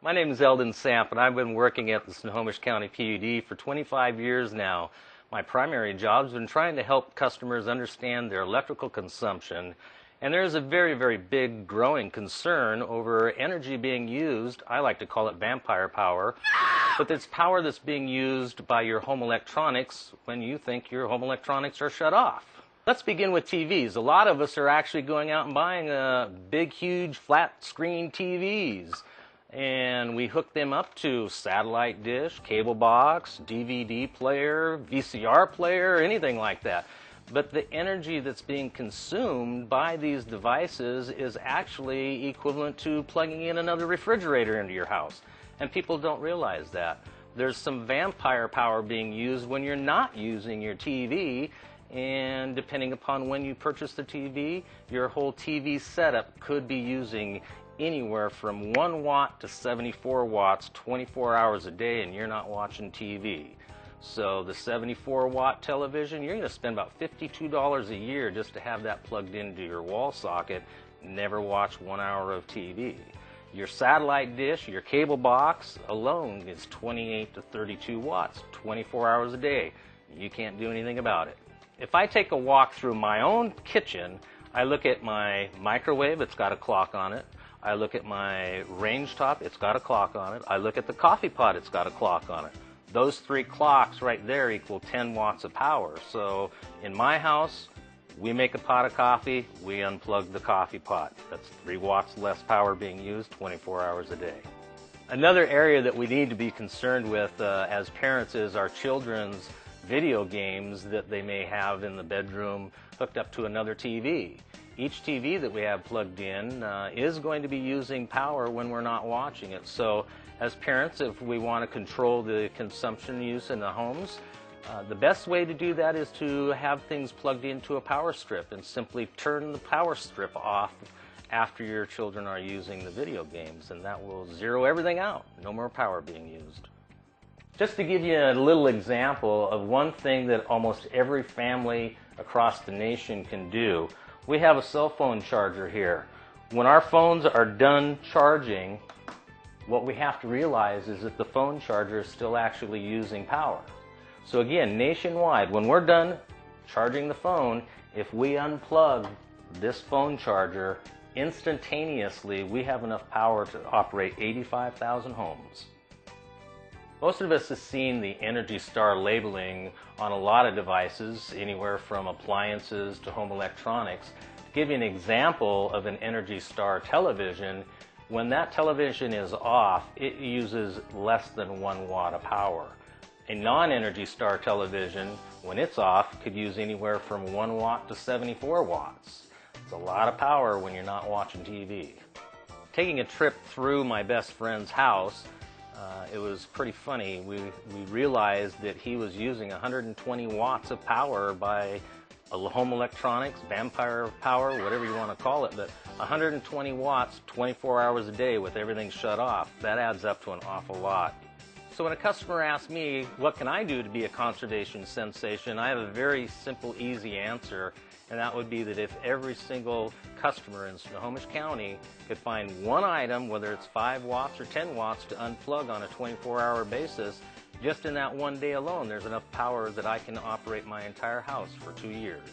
My name is Eldon Samp, and I've been working at the Snohomish County PUD for 25 years now. My primary job has been trying to help customers understand their electrical consumption, and there is a very big growing concern over energy being used. I like to call it vampire power, but it's power that's being used by your home electronics when you think your home electronics are shut off. Let's begin with TVs. A lot of us are actually going out and buying big, huge, flat screen TVs. And we hook them up to satellite dish, cable box, DVD player, VCR player, anything like that. But the energy that's being consumed by these devices is actually equivalent to plugging in another refrigerator into your house. And people don't realize that. There's some vampire power being used when you're not using your TV. And depending upon when you purchase the TV, your whole TV setup could be using anywhere from 1 watt to 74 watts 24 hours a day, and you're not watching TV. So the 74 watt television, you're going to spend about $52 a year just to have that plugged into your wall socket, never watch 1 hour of TV. Your satellite dish, your cable box alone is 28 to 32 watts 24 hours a day. You can't do anything about it. If I take a walk through my own kitchen, I look at my microwave, it's got a clock on it. I look at my range top, it's got a clock on it. I look at the coffee pot, it's got a clock on it. Those 3 clocks right there equal 10 watts of power. So in my house, we make a pot of coffee, we unplug the coffee pot. That's 3 watts less power being used 24 hours a day. Another area that we need to be concerned with as parents is our children's video games that they may have in the bedroom hooked up to another TV. Each TV that we have plugged in is going to be using power when we're not watching it. So as parents, if we want to control the consumption use in the homes, the best way to do that is to have things plugged into a power strip and simply turn the power strip off after your children are using the video games, and that will zero everything out. No more power being used. Just to give you a little example of one thing that almost every family across the nation can do, we have a cell phone charger here. When our phones are done charging, what we have to realize is that the phone charger is still actually using power. So again, nationwide, when we're done charging the phone, if we unplug this phone charger, instantaneously we have enough power to operate 85,000 homes. Most of us have seen the Energy Star labeling on a lot of devices, anywhere from appliances to home electronics. To give you an example of an Energy Star television, when that television is off, it uses less than 1 watt of power. A non-Energy Star television, when it's off, could use anywhere from 1 watt to 74 watts. It's a lot of power when you're not watching TV. Taking a trip through my best friend's house, it was pretty funny. We realized that he was using 120 watts of power by home electronics, vampire power, whatever you want to call it, but 120 watts 24 hours a day with everything shut off. That adds up to an awful lot. So when a customer asks me, what can I do to be a conservation sensation, I have a very simple, easy answer, and that would be that if every single customer in Snohomish County could find one item, whether it's 5 watts or 10 watts, to unplug on a 24-hour basis, just in that one day alone, there's enough power that I can operate my entire house for 2 years.